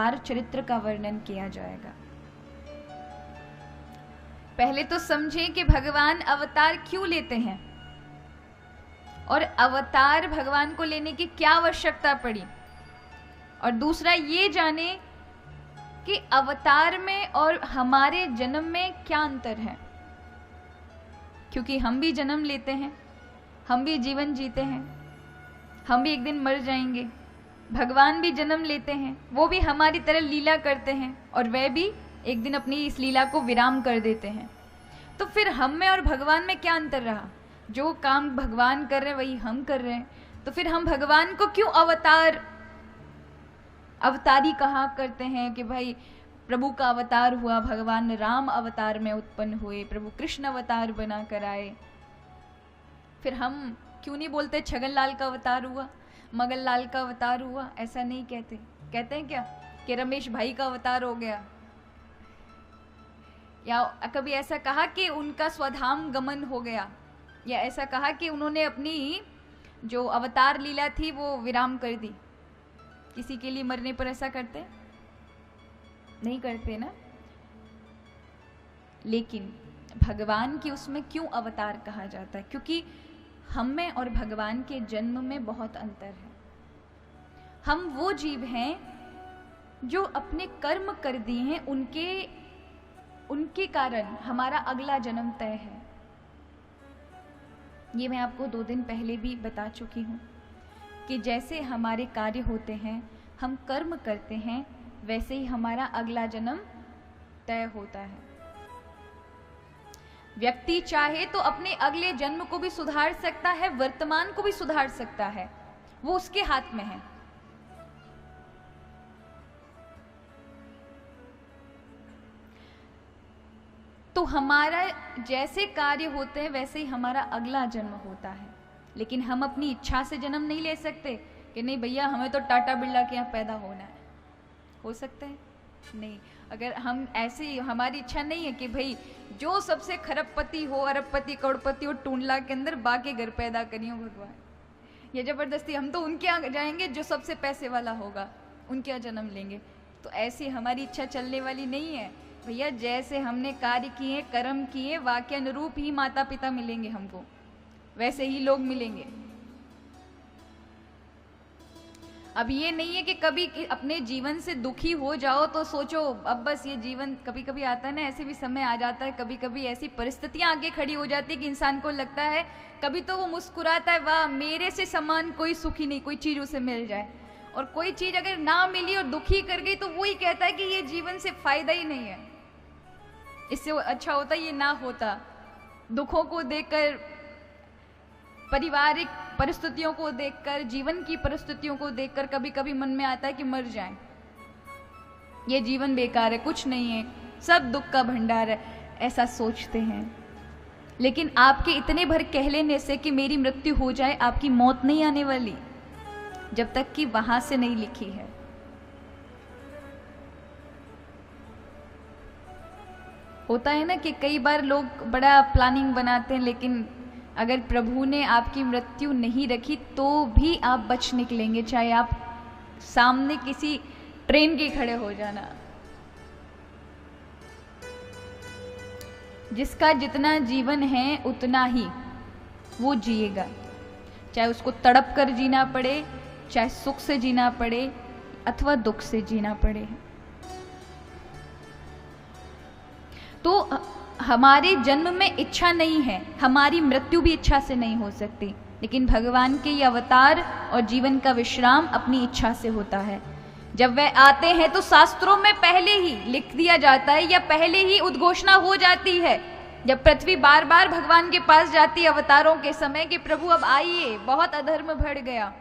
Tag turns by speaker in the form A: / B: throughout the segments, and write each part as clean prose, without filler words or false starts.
A: अवतार चरित्र का वर्णन किया जाएगा। पहले तो समझें कि भगवान अवतार क्यों लेते हैं और अवतार भगवान को लेने की क्या आवश्यकता पड़ी, और दूसरा ये जाने कि अवतार में और हमारे जन्म में क्या अंतर है। क्योंकि हम भी जन्म लेते हैं, हम भी जीवन जीते हैं, हम भी एक दिन मर जाएंगे। भगवान भी जन्म लेते हैं, वो भी हमारी तरह लीला करते हैं और वह भी एक दिन अपनी इस लीला को विराम कर देते हैं। तो फिर हम में और भगवान में क्या अंतर रहा? जो काम भगवान कर रहे हैं वही हम कर रहे हैं, तो फिर हम भगवान को क्यों अवतारी कहा करते हैं कि भाई प्रभु का अवतार हुआ, भगवान राम अवतार में उत्पन्न हुए, प्रभु कृष्ण अवतार बना कर आए। फिर हम क्यों नहीं बोलते छगन लाल का अवतार हुआ, मगन लाल का अवतार हुआ? ऐसा नहीं कहते। कहते हैं क्या कि रमेश भाई का अवतार हो गया, या कभी ऐसा कहा कि उनका स्वधाम गमन हो गया, या ऐसा कहा कि उन्होंने अपनी जो अवतार लीला थी वो विराम कर दी। किसी के लिए मरने पर ऐसा करते नहीं करते ना। लेकिन भगवान की उसमें क्यों अवतार कहा जाता है? क्योंकि हम में और भगवान के जन्म में बहुत अंतर है। हम वो जीव हैं जो अपने कर्म कर दिए हैं, उनके कारण हमारा अगला जन्म तय है। ये मैं आपको 2 दिन पहले भी बता चुकी हूँ कि जैसे हमारे कार्य होते हैं, हम कर्म करते हैं, वैसे ही हमारा अगला जन्म तय होता है। व्यक्ति चाहे तो अपने अगले जन्म को भी सुधार सकता है, वर्तमान को भी सुधार सकता है, वो उसके हाथ में है। तो हमारा जैसे कार्य होते हैं वैसे ही हमारा अगला जन्म होता है। लेकिन हम अपनी इच्छा से जन्म नहीं ले सकते कि नहीं भैया हमें तो टाटा बिरला के यहाँ पैदा होना है। हो सकता है? नहीं। अगर हम ऐसे, हमारी इच्छा नहीं है कि भाई जो सबसे खरबपति हो, अरबपति, करोड़पति हो, टूंडला के अंदर बाके घर पैदा करियो भगवान, ये जबरदस्ती हम तो उनके यहाँ जाएंगे जो सबसे पैसे वाला होगा, उनके यहाँ जन्म लेंगे। तो ऐसी हमारी इच्छा चलने वाली नहीं है भैया। जैसे हमने कार्य किए, कर्म किए, वाक्य अनुरूप ही माता पिता मिलेंगे हमको, वैसे ही लोग मिलेंगे। अब ये नहीं है कि कभी अपने जीवन से दुखी हो जाओ तो सोचो अब बस ये जीवन, कभी कभी आता है ना, ऐसे भी समय आ जाता है, कभी कभी ऐसी परिस्थितियां आगे खड़ी हो जाती है कि इंसान को लगता है, कभी तो वो मुस्कुराता है, वाह मेरे से समान कोई सुखी नहीं, कोई चीज उसे मिल जाए। और कोई चीज अगर ना मिली और दुखी कर गई तो वही कहता है कि ये जीवन से फायदा ही नहीं है, इससे अच्छा होता ये ना होता। दुखों को देखकर, पारिवारिक परिस्थितियों को देखकर, जीवन की परिस्थितियों को देखकर कभी कभी मन में आता है कि मर जाएं, ये जीवन बेकार है, कुछ नहीं है, सब दुख का भंडार है, ऐसा सोचते हैं। लेकिन आपके इतने भर कह लेने से कि मेरी मृत्यु हो जाए, आपकी मौत नहीं आने वाली जब तक कि वहां से नहीं लिखी है। होता है ना कि कई बार लोग बड़ा प्लानिंग बनाते हैं, लेकिन अगर प्रभु ने आपकी मृत्यु नहीं रखी तो भी आप बच निकलेंगे, चाहे आप सामने किसी ट्रेन के खड़े हो जाना। जिसका जितना जीवन है उतना ही वो जिएगा, चाहे उसको तड़प कर जीना पड़े, चाहे सुख से जीना पड़े अथवा दुख से जीना पड़े। तो हमारे जन्म में इच्छा नहीं है, हमारी मृत्यु भी इच्छा से नहीं हो सकती, लेकिन भगवान के ये अवतार और जीवन का विश्राम अपनी इच्छा से होता है। जब वह आते हैं तो शास्त्रों में पहले ही लिख दिया जाता है या पहले ही उद्घोषणा हो जाती है, जब पृथ्वी बार बार भगवान के पास जाती है अवतारों के समय, कि प्रभु अब आइए, बहुत अधर्म बढ़ गया,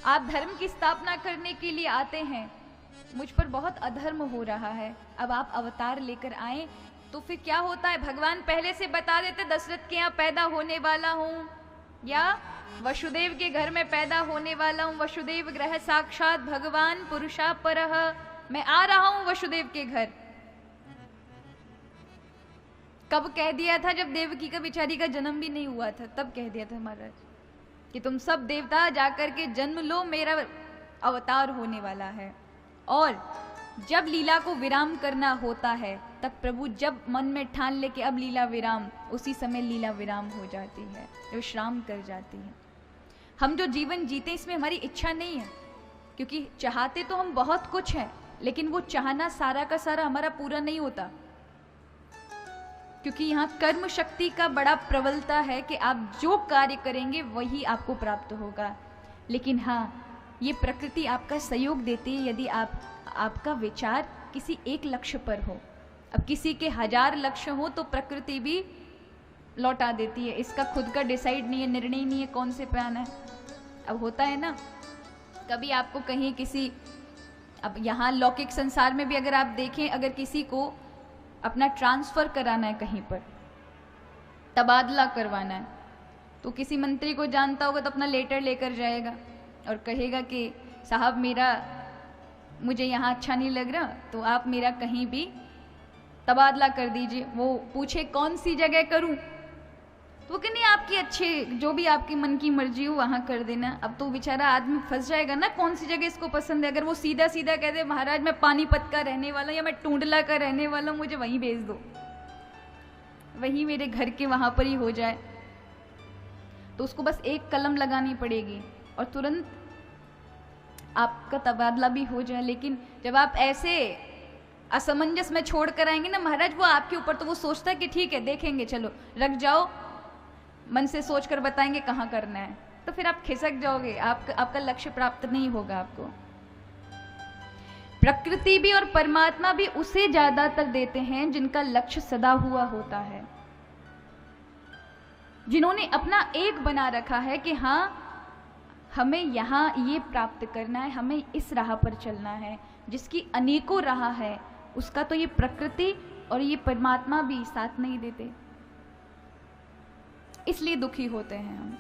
A: आप धर्म की स्थापना करने के लिए आते हैं, मुझ पर बहुत अधर्म हो रहा है, अब आप अवतार लेकर आए। तो फिर क्या होता है, भगवान पहले से बता देते दशरथ के यहाँ पैदा होने वाला हूँ, या वसुदेव के घर में पैदा होने वाला हूँ, वसुदेव ग्रह साक्षात भगवान पुरुषा परः, मैं आ रहा हूँ वसुदेव के घर। कब कह दिया था? जब देवकी का बेचारी का जन्म भी नहीं हुआ था, तब कह दिया था महाराज कि तुम सब देवता जाकर के जन्म लो, मेरा अवतार होने वाला है। और जब लीला को विराम करना होता है तब प्रभु जब मन में ठान ले कि अब लीला विराम, उसी समय लीला विराम हो जाती है, विश्राम कर जाती है। हम जो जीवन जीते इसमें हमारी इच्छा नहीं है, क्योंकि चाहते तो हम बहुत कुछ है, लेकिन वो चाहना सारा का सारा हमारा पूरा नहीं होता, क्योंकि यहाँ कर्म शक्ति का बड़ा प्रबलता है कि आप जो कार्य करेंगे वही आपको प्राप्त होगा। लेकिन हाँ, ये प्रकृति आपका सहयोग देती है यदि आपका विचार किसी एक लक्ष्य पर हो। अब किसी के 1000 लक्ष्य हो तो प्रकृति भी लौटा देती है, इसका खुद का डिसाइड नहीं है, निर्णय नहीं है कौन से पे आना है। अब होता है ना, कभी आपको कहीं किसी, अब यहाँ लौकिक संसार में भी अगर आप देखें, अगर किसी को अपना ट्रांसफर कराना है कहीं पर, तबादला करवाना है, तो किसी मंत्री को जानता होगा तो अपना लेटर लेकर जाएगा और कहेगा कि साहब मुझे यहाँ अच्छा नहीं लग रहा, तो आप मेरा कहीं भी तबादला कर दीजिए। वो पूछे कौन सी जगह करूं, तो कि नहीं आपकी अच्छे, जो भी आपकी मन की मर्जी हो वहां कर देना। अब तो बेचारा आदमी फंस जाएगा ना, कौन सी जगह इसको पसंद है। अगर वो सीधा सीधा कह दे महाराज मैं पानीपत का रहने वाला या मैं टूंडला का रहने वाला हूं, मुझे वहीं भेज दो, वही मेरे घर के वहां पर ही हो जाए, तो उसको बस एक कलम लगानी पड़ेगी और तुरंत आपका तबादला भी हो जाए। लेकिन जब आप ऐसे असमंजस में छोड़ कर आएंगे ना महाराज, वो आपके ऊपर, तो वो सोचता है कि ठीक है देखेंगे, चलो रख जाओ, मन से सोच कर बताएंगे कहाँ करना है, तो फिर आप खिसक जाओगे, आपका लक्ष्य प्राप्त नहीं होगा आपको। प्रकृति भी और परमात्मा भी उसे ज्यादातर देते हैं जिनका लक्ष्य सदा हुआ होता है, जिन्होंने अपना एक बना रखा है कि हाँ हमें यहाँ ये प्राप्त करना है, हमें इस राह पर चलना है। जिसकी अनेकों राह है उसका तो ये प्रकृति और ये परमात्मा भी साथ नहीं देते, इसलिए दुखी होते हैं हम।